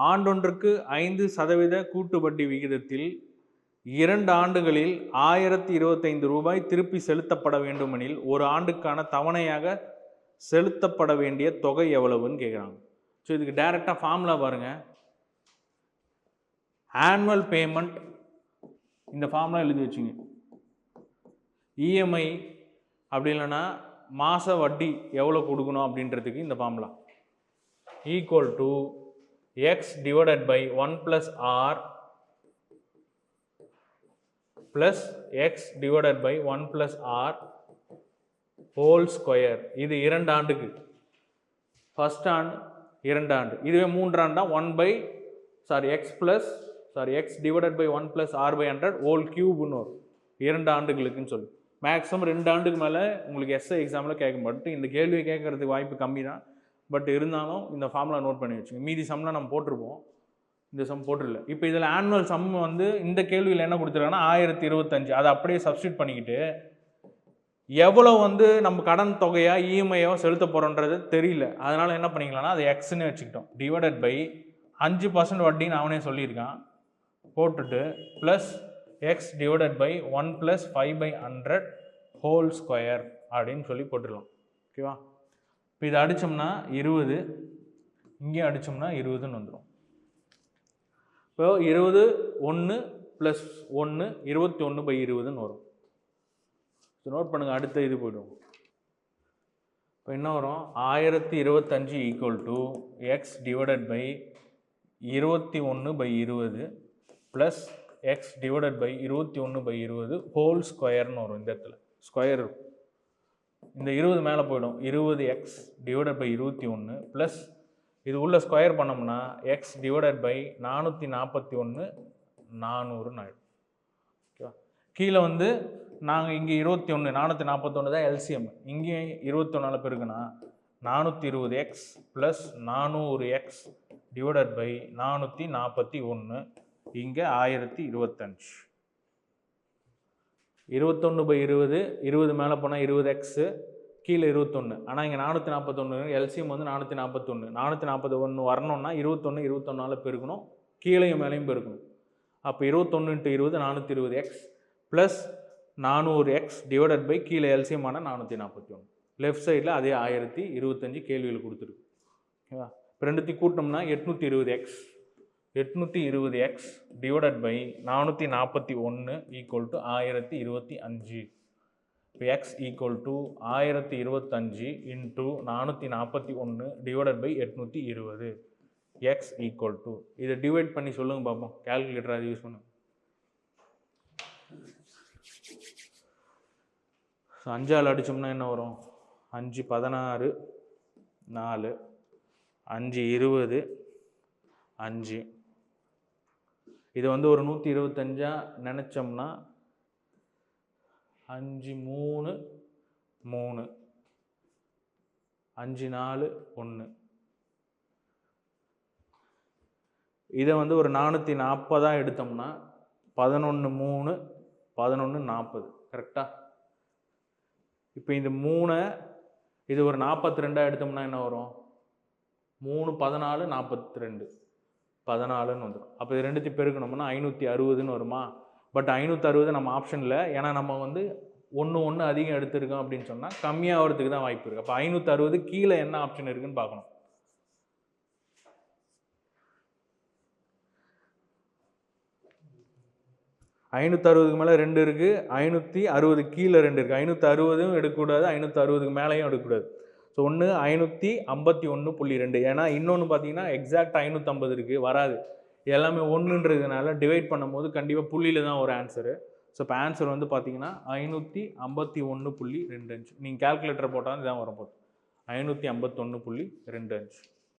ஆண்டொன்றுக்கு 5% கூட்டு வட்டி விகிதத்தில் 2 ஆண்டுகளில் 1025 ரூபாய் திருப்பி செலுத்தப்பட வேண்டுமெனில் ஒரு ஆண்டுக்கான தவணையாக செலுத்தப்பட வேண்டிய தொகை எவ்வளவுன்னு கேட்குறாங்க. ஸோ இதுக்கு டைரெக்டாக ஃபார்முலா பாருங்கள். ஆனுவல் பேமெண்ட், இந்த ஃபார்முலா எழுதி வச்சுங்க. இஎம்ஐ அப்படி இல்லைன்னா மாத வட்டி எவ்வளோ கொடுக்கணும் அப்படின்றதுக்கு இந்த formula equal to x divided by 1 + r plus x divided by 1 + r whole square. இது 2 ஆண்டுக்கு. ஃபர்ஸ்ட் ஆண்டு 2 ஆண்டு. இதுவே 3 ஆண்டா x divided by 1 + r/100 whole கியூப்னு வரும். 2 ஆண்டுகளுக்குன்னு சொல்லி மேக்ஸிமம் 2 ஆண்டுக்கு மேலே உங்களுக்கு எஸ்ஐ எக்ஸாமில் கேட்க மாட்டேன். இந்த கேள்வியை கேட்கறதுக்கு வாய்ப்பு கம்மி தான். பட் இருந்தாலும் இந்த ஃபார்முலா நோட் பண்ணி வச்சுங்க. மீதி சம்லாம் நம்ம போட்டிருப்போம், இந்த சம் போட்டிருல. இப்போ இதில் ஆனுவல் சம் வந்து இந்த கேள்வியில் என்ன கொடுத்துருக்காங்கன்னா 1025. அதை அப்படியே சப்ஸ்டியூட் பண்ணிக்கிட்டு எவ்வளோ வந்து நம்ம கடன் தொகையா இஎம்ஐயோ செலுத்த போகிறோன்றது தெரியல. அதனால் என்ன பண்ணிக்கலாம்னா அது எக்ஸ்ன்னு வச்சுக்கிட்டோம். டிவைடட் பை 5% வட்டின்னு அவனே சொல்லியிருக்கான் போட்டுட்டு plus x divided by 1 + 5/100 whole square அப்படின்னு சொல்லி போட்டுடலாம். ஓகேவா? இப்போ இதை அடித்தோம்னா 20, இங்கே அடித்தோம்னா 20ன்னு வந்துடும். இப்போ 20 1 + 1 21/20ன்னு வரும். நோட் பண்ணுங்கள். அடுத்த இது போய்டும். இப்போ என்ன வரும்? 1025 equal to x divided by 21/20 plus x divided by 21/20 whole ஸ்கொயர்னு வரும். இந்த இடத்துல ஸ்கொயர் இருக்கும். இந்த 20 மேலே போய்டும். 20x டிவைடட் பை 21 ப்ளஸ் இது உள்ள ஸ்கொயர் பண்ணோம்னா எக்ஸ் டிவைடட் பை 441 400ன்னு ஆகிடும். ஓகேவா? கீழே வந்து நாங்கள் இங்கே 21 441 தான் எல்சிஎம். இங்கேயும் 21 பெருக்குன்னா 420x plus 400x divided by 441 இங்கே 1025. 21/20 20 மேலே போனால் 20x கீழே 21. ஆனால் இங்கே 441 எல்சிஎம் வந்து 441. 441 வரணும்னா 21 பெருக்கணும், கீழையும் மேலேயும் பெருக்கணும். அப்போ 21 × 20 420x plus 400x divided by கீழே எல்சிஎம் ஆனால் 441. லெஃப்ட் சைடில் அதே 1025 கேள்வியில் கொடுத்துருக்கு. ஓகேவா? இப்போ ரெண்டுத்தையும் கூட்டினோம்னா 820x divided by 441 equal to 1025. இப்போ x equal to 1025 into 441 divided by 820. X equal to இதை டிவைட் பண்ணி சொல்லுங்கள் பார்ப்போம். கேல்குலேட்டர் அதை யூஸ் பண்ணுங்க. 5ஆல் அடித்தோம்னா என்ன வரும்? 5 16 4 5 20 5. இது வந்து ஒரு 125 நினச்சோம்னா 5 3 3 5 4 1. இதை வந்து ஒரு 440 எடுத்தோம்னா 11 3 11 40. கரெக்டா? இப்போ இந்த 3 இது ஒரு 42 எடுத்தோம்னா என்ன வரும்? 3 14 42 14ன்னு வந்துடும். அப்போ இது ரெண்டுத்தையும் பெருக்கணும்னா 560ன்னு வருமா? பட் 560 நம்ம ஆப்ஷனில், ஏன்னா நம்ம வந்து 1 அதிகம் எடுத்துருக்கோம் அப்படின்னு சொன்னால் கம்மியாகிறதுக்கு தான் வாய்ப்பு இருக்குது. அப்போ 560 கீழே என்ன ஆப்ஷன் இருக்குன்னு பார்க்கணும். 560க்கு மேலே 2 இருக்குது, 560 கீழே 2 இருக்குது. 560ம் எடுக்கக்கூடாது, 560க்கு மேலேயும் எடுக்கக்கூடாது. ஸோ 551.2. ஏன்னா இன்னொன்று பார்த்தீங்கன்னா எக்ஸாக்ட் 550 இருக்குது, வராது. எல்லாமே 1ன்றதுனால டிவைட் பண்ணும்போது கண்டிப்பாக புள்ளியில் தான் ஒரு ஆன்சரு. ஸோ இப்போ ஆன்சர் வந்து பார்த்தீங்கன்னா 551.25. நீங்கள் கேல்குலேட்டர் போட்டால் இதுதான் வரும். 551.25.